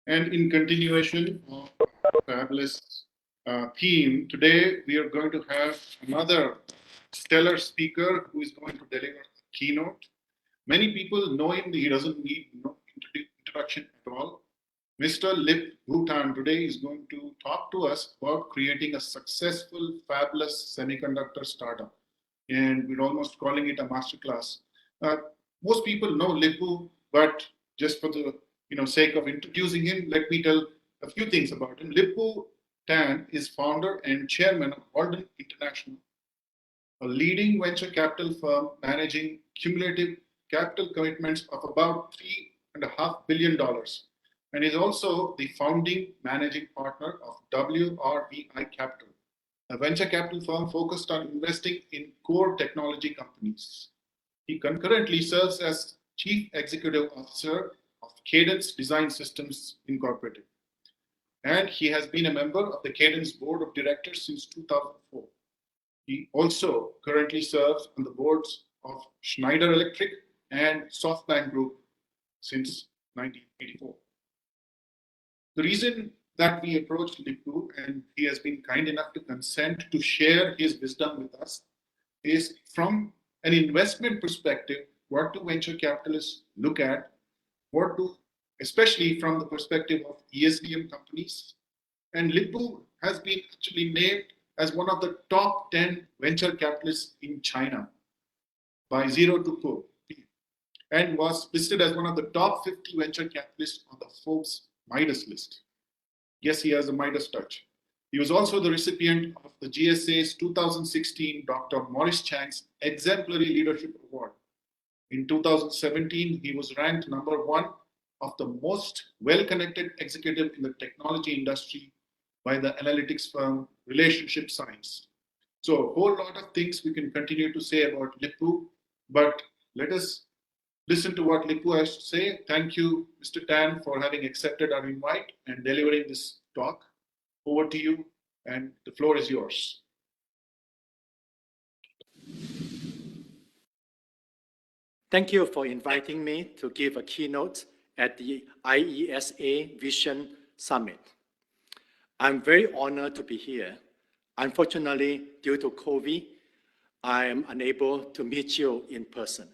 And in continuation of fabulous theme, today we are going to have another stellar speaker who is going to deliver a keynote. Many people know him, he doesn't need no introduction at all. Mr. Lip Bhutan today is going to talk to us about creating a successful, fabulous semiconductor startup. And we're almost calling it a masterclass. Uh, Most people know Lip-Bu, but just for the sake of introducing him, let me tell a few things about him. Lip-Bu Tan is founder and chairman of Walden International, a leading venture capital firm managing cumulative capital commitments of about $3.5 billion, and is also the founding managing partner of WRVI Capital, a venture capital firm focused on investing in core technology companies. He concurrently serves as Chief Executive Officer of Cadence Design Systems Incorporated, and he has been a member of the Cadence Board of Directors since 2004. He also currently serves on the boards of Schneider Electric and SoftBank Group since 1984. The reason that we approached Lip-Bu, and he has been kind enough to consent to share his wisdom with us, is from an investment perspective, what do venture capitalists look at? What do, especially from the perspective of ESDM companies? And Lip-Bu has been actually named as one of the top 10 venture capitalists in China by Zero to Co, and was listed as one of the top 50 venture capitalists on the Forbes Midas list. Yes, he has a Midas touch. He was also the recipient of the GSA's 2016 Dr. Maurice Chang's Exemplary Leadership Award. In 2017, he was ranked number one of the most well-connected executive in the technology industry by the analytics firm Relationship Science. So a whole lot of things we can continue to say about Lip-Bu, but let us listen to what Lip-Bu has to say. Thank you, Mr. Tan, for having accepted our invite and delivering this talk. Over to you, and the floor is yours. Thank you for inviting me to give a keynote at the IESA Vision Summit. I'm very honored to be here. Unfortunately, due to COVID, I am unable to meet you in person.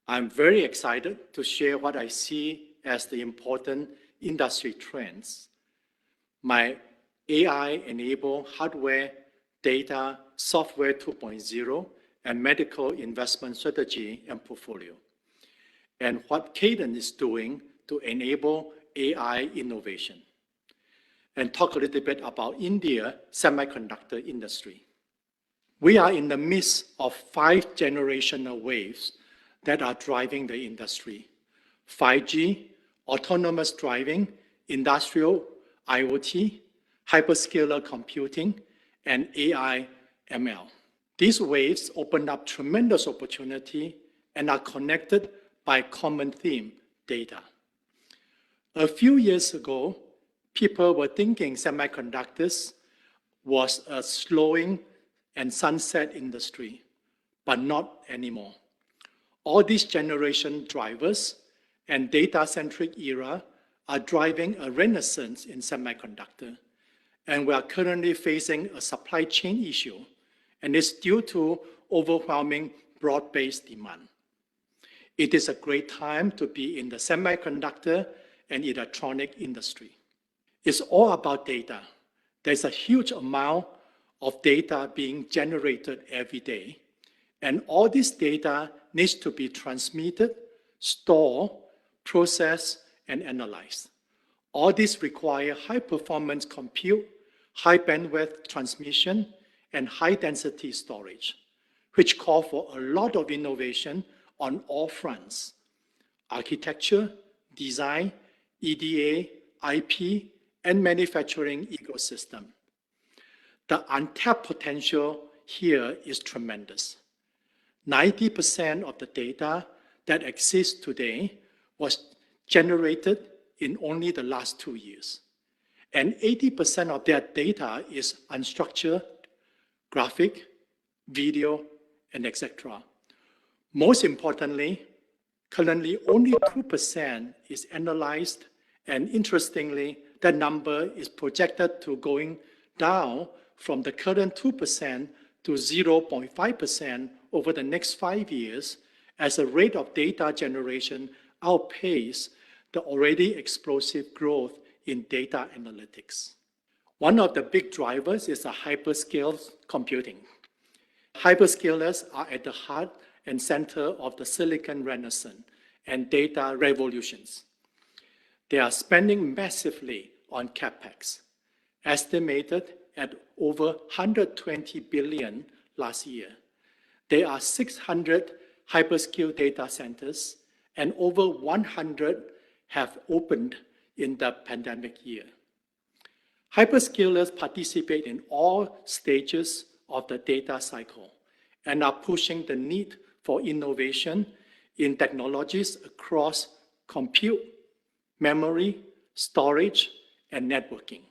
I'm very excited to share what I see as the important industry trends. My AI-enabled hardware, data, software 2.0, and medical investment strategy and portfolio, and what Cadence is doing to enable AI innovation, and talk a little bit about India semiconductor industry. We are in the midst of 5 generational waves that are driving the industry: 5G, autonomous driving, industrial IoT, hyperscaler computing, and AI ML. These waves open up tremendous opportunity and are connected by a common theme, data. A few years ago, people were thinking semiconductors was a slowing and sunset industry, but not anymore. All these generation drivers and data-centric era are driving a renaissance in semiconductor, and we are currently facing a supply chain issue, and it's due to overwhelming broad-based demand. It is a great time to be in the semiconductor and electronic industry. It's all about data. There's a huge amount of data being generated every day, and all this data needs to be transmitted, stored, processed, and analyzed. All this require high-performance compute, high-bandwidth transmission, and high-density storage, which call for a lot of innovation on all fronts: architecture, design, EDA, IP, and manufacturing ecosystem. The untapped potential here is tremendous. 90% of the data that exists today was generated in only the last 2 years. And 80% of that data is unstructured, graphic, video, and etc. Most importantly, currently only 2% is analyzed And interestingly, that number is projected to going down from the current 2% to 0.5% over the next 5 years as the rate of data generation outpaces the already explosive growth in data analytics. One of the big drivers is the hyperscale computing. Hyperscalers are at the heart and center of the silicon renaissance and data revolutions. They are spending massively on CapEx, estimated at over $120 billion last year. There are 600 hyperscale data centers, and over 100 have opened in the pandemic year. Hyperscalers participate in all stages of the data cycle and are pushing the need for innovation in technologies across compute, memory, storage, and networking.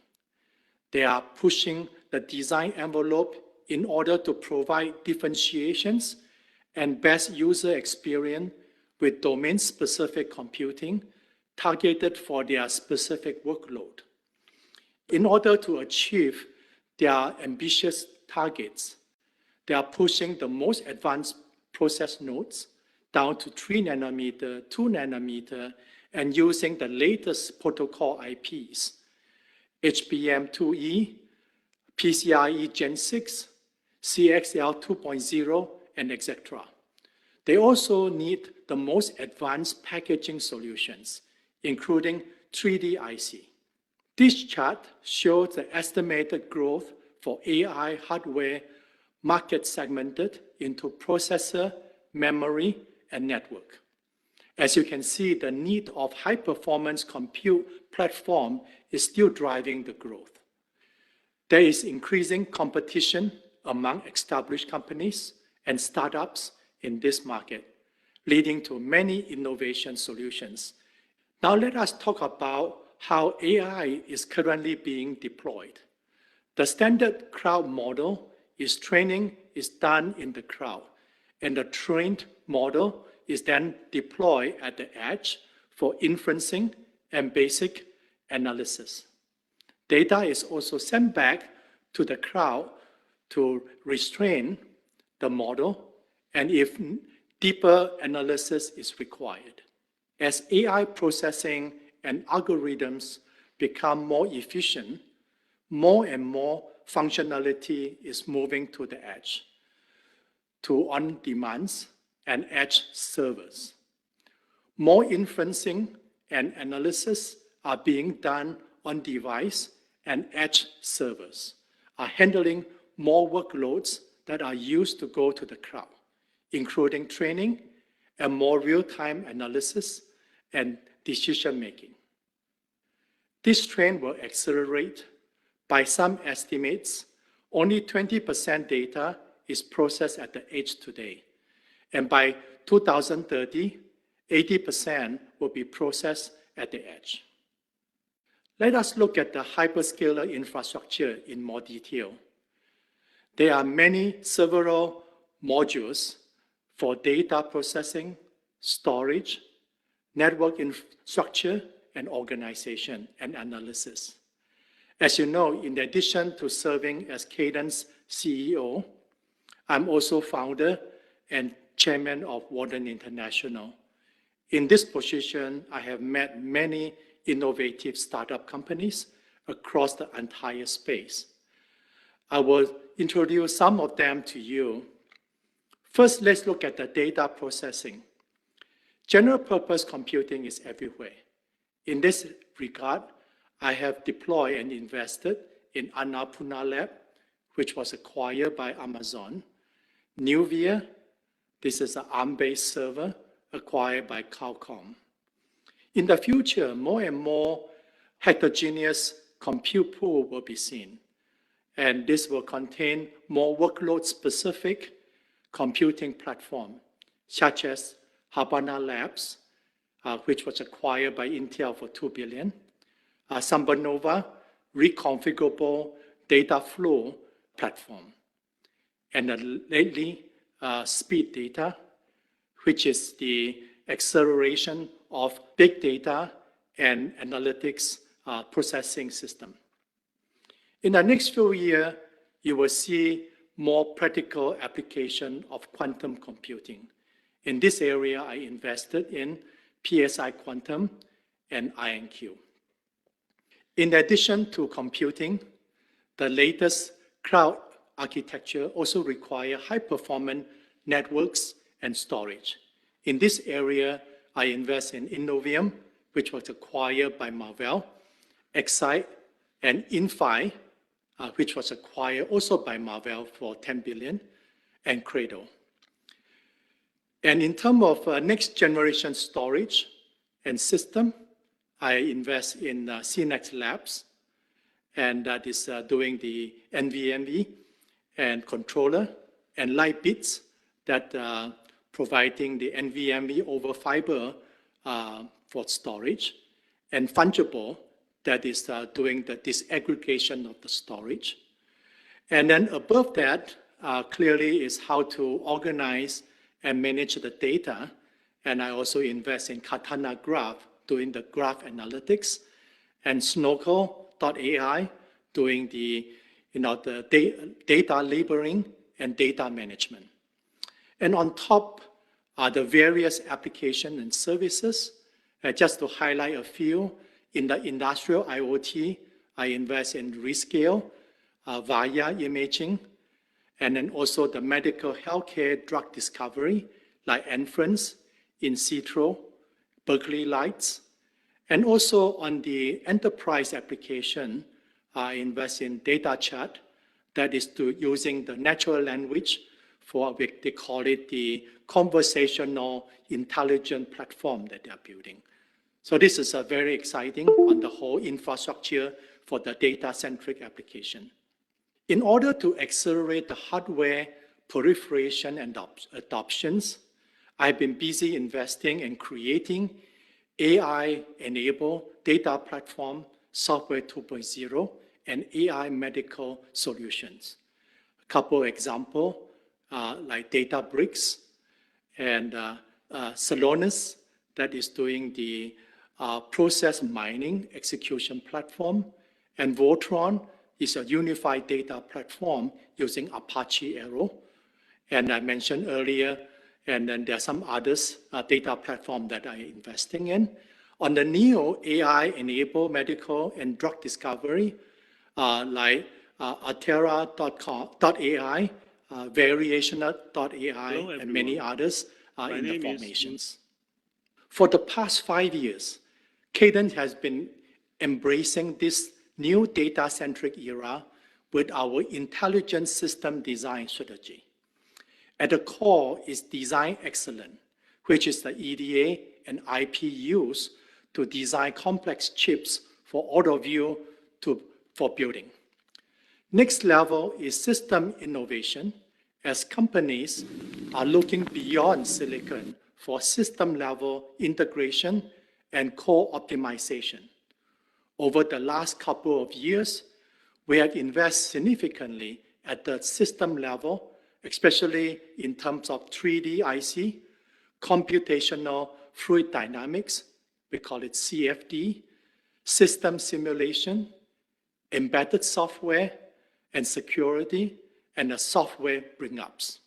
They are pushing the design envelope in order to provide differentiations and best user experience with domain-specific computing targeted for their specific workload. In order to achieve their ambitious targets, they are pushing the most advanced process nodes down to 3 nanometer, 2 nanometer, and using the latest protocol IPs, HBM2E, PCIe Gen 6, CXL 2.0, and etc. They also need the most advanced packaging solutions, including 3D IC. This chart shows the estimated growth for AI hardware market segmented into processor, memory, and network. As you can see, the need of high-performance compute platform is still driving the growth. There is increasing competition among established companies and startups in this market, leading to many innovation solutions. Now let us talk about how AI is currently being deployed. The standard cloud model is training is done in the cloud, and the trained model is then deployed at the edge for inferencing and basic analysis. Data is also sent back to the cloud to retrain the model, and if deeper analysis is required. As AI processing and algorithms become more efficient, more and more functionality is moving to the edge, to on-demands and edge servers. More inferencing and analysis are being done on device, and edge servers are handling more workloads that are used to go to the cloud, including training and more real-time analysis and decision-making. This trend will accelerate. By some estimates, only 20% data is processed at the edge today. And by 2030, 80% will be processed at the edge. Let us look at the hyperscaler infrastructure in more detail. There are several modules for data processing, storage, network infrastructure, and organization and analysis. As you know, in addition to serving as Cadence CEO, I'm also founder and chairman of Warden International. In this position, I have met many innovative startup companies across the entire space. I will introduce some of them to you. First, let's look at the data processing. General purpose computing is everywhere. In this regard, I have deployed and invested in Annapurna Lab, which was acquired by Amazon. Nuvia, this is an ARM-based server acquired by Qualcomm. In the future, more and more heterogeneous compute pool will be seen, and this will contain more workload-specific computing platform, such as Habana Labs, which was acquired by Intel for $2 billion, Sambanova reconfigurable data flow platform, and lately speed data, which is the acceleration of big data and analytics processing system. In the next few years, you will see more practical application of quantum computing. In this area, I invested in PSI Quantum and IonQ. In addition to computing, the latest cloud architecture also requires high-performance networks and storage. In this area, I invest in Innovium, which was acquired by Marvell, Excite, and Inphi, which was acquired also by Marvell for $10 billion, and Cradle. And in terms of next generation storage and system, I invest in CNX Labs, and that is doing the NVMe and controller, and Lightbits that providing the NVMe over fiber for storage, and Fungible that is doing the disaggregation of the storage. And then above that, clearly is how to organize and manage the data. And I also invest in Katana Graph, doing the graph analytics, and Snorkel.ai, doing the data labeling and data management. And on top are the various applications and services. Just to highlight a few, in the industrial IoT, I invest in Rescale, via imaging, and then also the medical healthcare drug discovery, like Inference, In Vitro, Berkeley Lights. And also on the enterprise application, I invest in data chat, that is using the natural language for, they call it the conversational intelligent platform that they're building. So this is a very exciting on the whole infrastructure for the data-centric application. In order to accelerate the hardware proliferation and adoptions, I've been busy investing in creating AI-enabled data platform, software 2.0, and AI medical solutions. A couple examples, like Databricks and Celonis, that is doing the process mining execution platform, and Voltron is a unified data platform using Apache Arrow. And I mentioned earlier, and then there are some others data platform that I'm investing in. On the new AI-enabled medical and drug discovery, like Altera.ai, Variational.ai, and many others in the formations. For the past 5 years, Cadence has been embracing this new data-centric era with our intelligent system design strategy. At the core is design excellence, which is the EDA and IP used to design complex chips for all of you for building. Next level is system innovation, as companies are looking beyond silicon for system-level integration and core optimization. Over the last couple of years, we have invested significantly at the system level, especially in terms of 3D IC, computational fluid dynamics, we call it CFD, system simulation, embedded software, and security, and the software bring-ups.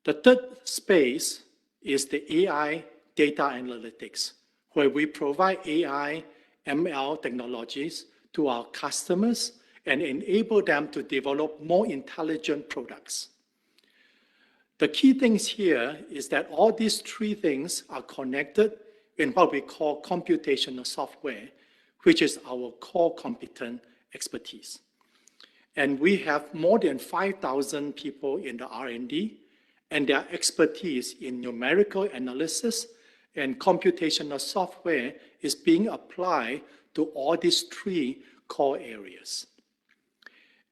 The third space is the AI data analytics, where we provide AI, ML technologies to our customers and enable them to develop more intelligent products. The key things here is that all these three things are connected in what we call computational software, which is our core competent expertise. And we have more than 5,000 people in the R&D, and their expertise in numerical analysis and computational software is being applied to all these three core areas.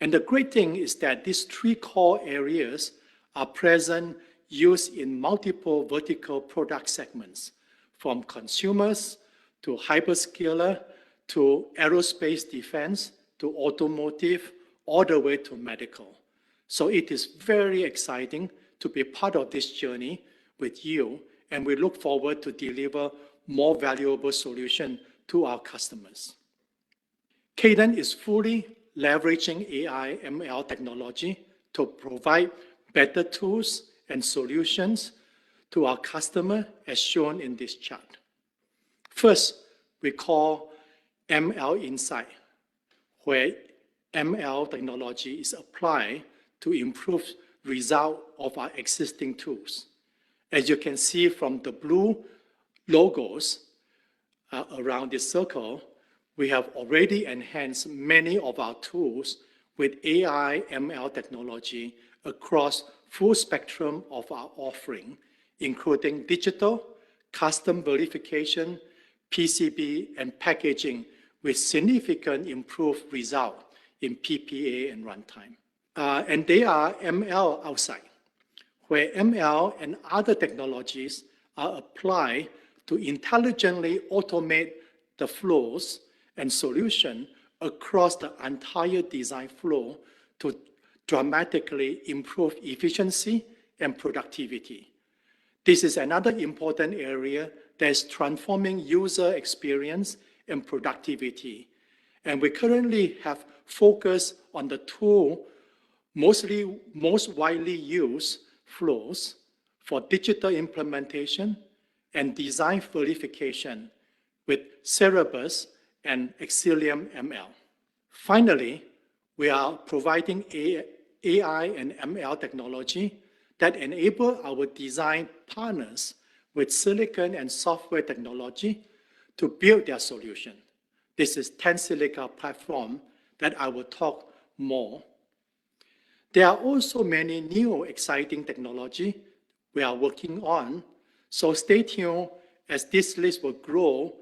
And the great thing is that these three core areas are present, used in multiple vertical product segments, from consumers to hyperscaler to aerospace defense to automotive, all the way to medical. So it is very exciting to be part of this journey with you, and we look forward to deliver more valuable solution to our customers. Cadence is fully leveraging AI ML technology to provide better tools and solutions to our customer as shown in this chart. First, we call ML Insight, where ML technology is applied to improve result of our existing tools. As you can see from the blue logos around this circle, we have already enhanced many of our tools with AI ML technology across full spectrum of our offering, including digital, custom verification, PCB, and packaging with significant improved result in PPA and runtime. And they are ML outside, where ML and other technologies are applied to intelligently automate the flows and solution across the entire design flow to dramatically improve efficiency and productivity. This is another important area that is transforming user experience and productivity. And we currently have focused on the two most widely used flows for digital implementation and design verification with Cerebral and Xcelium ML. Finally, we are providing AI and ML technology that enable our design partners with silicon and software technology to build their solution. This is Tensilica platform that I will talk more. There are also many new exciting technology we are working on, so stay tuned as this list will grow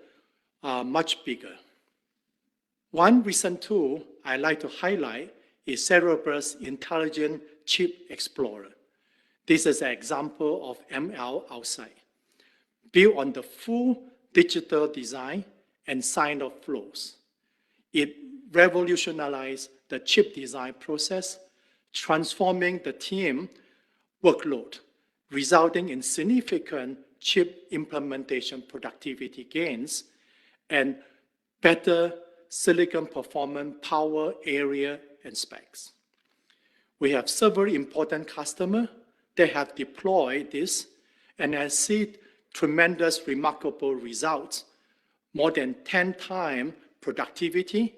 much bigger. One recent tool I like to highlight is Cerebral's Intelligent Chip Explorer. This is an example of ML outside, built on the full digital design and sign-off flows. It revolutionized the chip design process, transforming the team workload, resulting in significant chip implementation productivity gains and better silicon performance, power, area, and specs. We have several important customers that have deployed this and have seen tremendous, remarkable results, more than 10 times productivity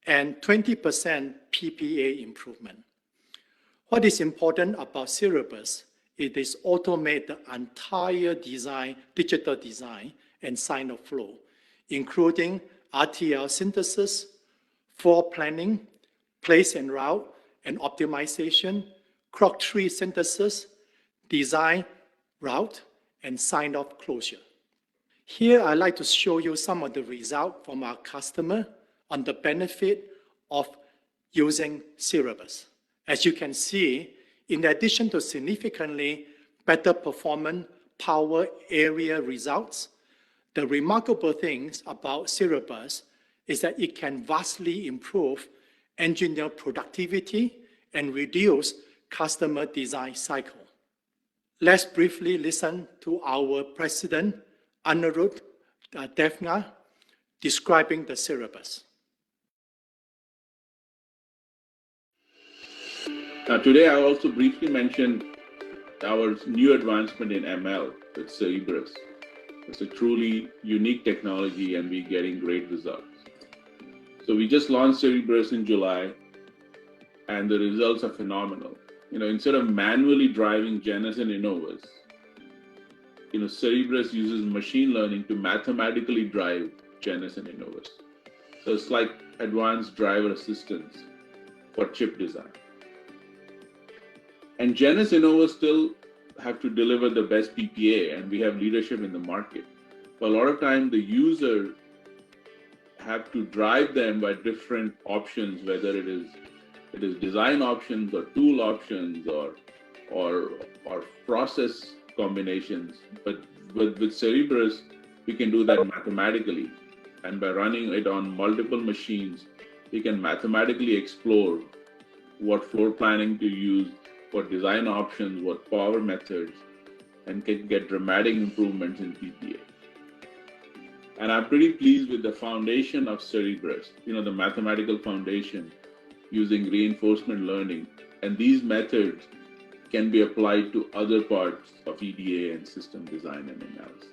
and 20% PPA improvement. What is important about Cerebral is it automates the entire design, digital design, and sign-off flow, including RTL synthesis, floor planning, place and route, and optimization, clock tree synthesis, design, route, and sign-off closure. Here, I'd like to show you some of the results from our customer on the benefit of using Cerebral. As you can see, in addition to significantly better performance, power, area results, the remarkable things about Cerebral is that it can vastly improve engineer productivity and reduce customer design cycle. Let's briefly listen to our president, Anirudh Devna, describing the Cerebral. Today, I also briefly mentioned our new advancement in ML with Cerebral. It's a truly unique technology and we're getting great results. So we just launched Cerebral in July and the results are phenomenal. Instead of manually driving Genus and Innovus, Cerebral uses machine learning to mathematically drive Genus and Innovus. So it's like advanced driver assistance for chip design. And Genus Innovus still have to deliver the best PPA and we have leadership in the market. But a lot of time the user have to drive them by different options, whether it is design options or tool options or process combinations. But with Cerebral, we can do that mathematically. And by running it on multiple machines, we can mathematically explore what floor planning to use, what design options, what power methods, and can get dramatic improvements in PPA. And I'm pretty pleased with the foundation of Cerebral, the mathematical foundation using reinforcement learning. And these methods can be applied to other parts of EDA and system design and analysis.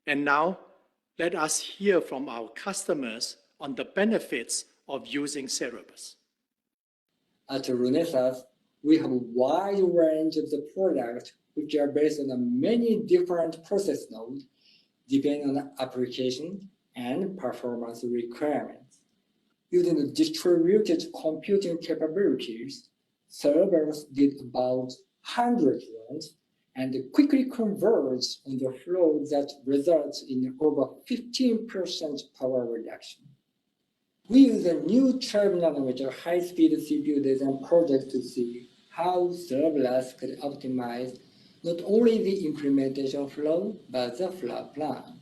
And now, let us hear from our customers on the benefits of using Cerebral. At Renesas, we have a wide range of the products which are based on many different process nodes, depending on the application and performance requirements. Using the distributed computing capabilities, servers did about 100 runs and quickly converge on the flow that results in over 15% power reduction. We use a new 12-nanometer high-speed CPU design project to see how serverless could optimize not only the implementation flow, but the flow plan.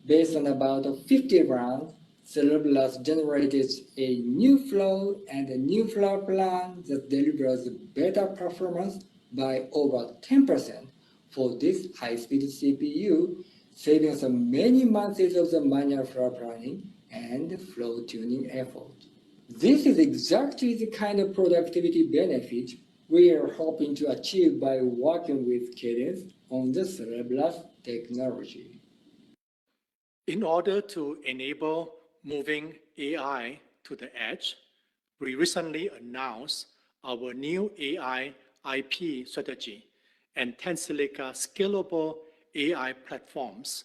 Based on about 50 runs, Cerebral generated a new flow and a new flow plan that delivers better performance by over 10% for this high-speed CPU, saving us many months of the manual flow planning and flow tuning effort. This is exactly the kind of productivity benefit we are hoping to achieve by working with Cadence on the Cerebral technology. In order to enable moving AI to the edge, we recently announced our new AI IP strategy and Tensilica scalable AI platforms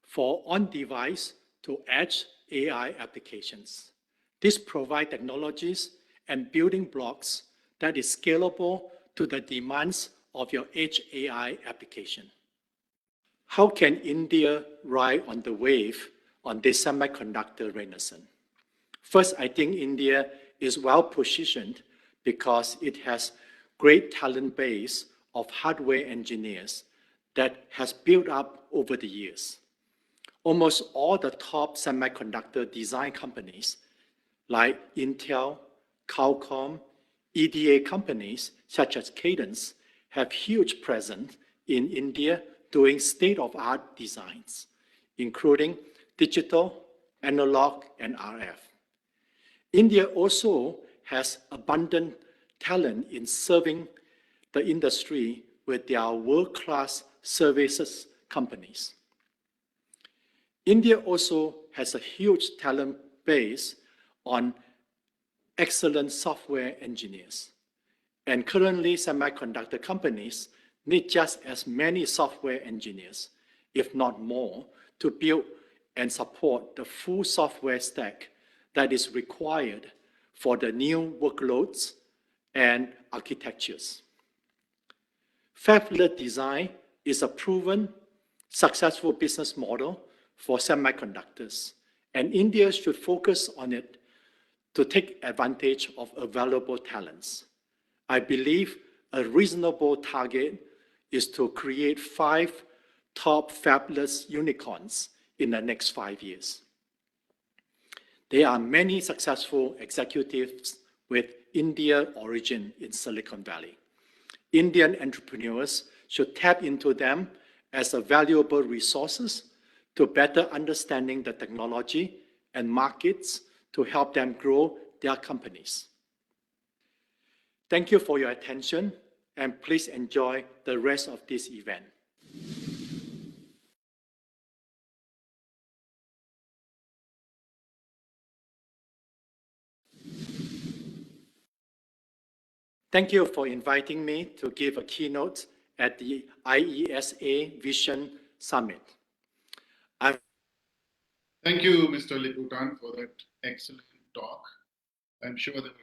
for on-device to edge AI applications. This provides technologies and building blocks that is scalable to the demands of your edge AI application. How can India ride on the wave on this semiconductor renaissance? First, I think India is well positioned because it has great talent base of hardware engineers that has built up over the years. Almost all the top semiconductor design companies like Intel, Qualcomm, EDA companies such as Cadence have huge presence in India doing state-of-art designs, including digital, analog, and RF. India also has abundant talent in serving the industry with their world-class services companies. India also has a huge talent base on excellent software engineers. And currently, semiconductor companies need just as many software engineers, if not more, to build and support the full software stack that is required for the new workloads and architectures. Fabless design is a proven, successful business model for semiconductors, and India should focus on it to take advantage of available talents. I believe a reasonable target is to create 5 top fabless unicorns in the next 5 years. There are many successful executives with India origin in Silicon Valley. Indian entrepreneurs should tap into them as a valuable resources to better understanding the technology and markets to help them grow their companies. Thank you for your attention, and please enjoy the rest of this event. Thank you for inviting me to give a keynote at the IESA Vision Summit. Thank you, Mr. Liputan, for that excellent talk. I'm sure there were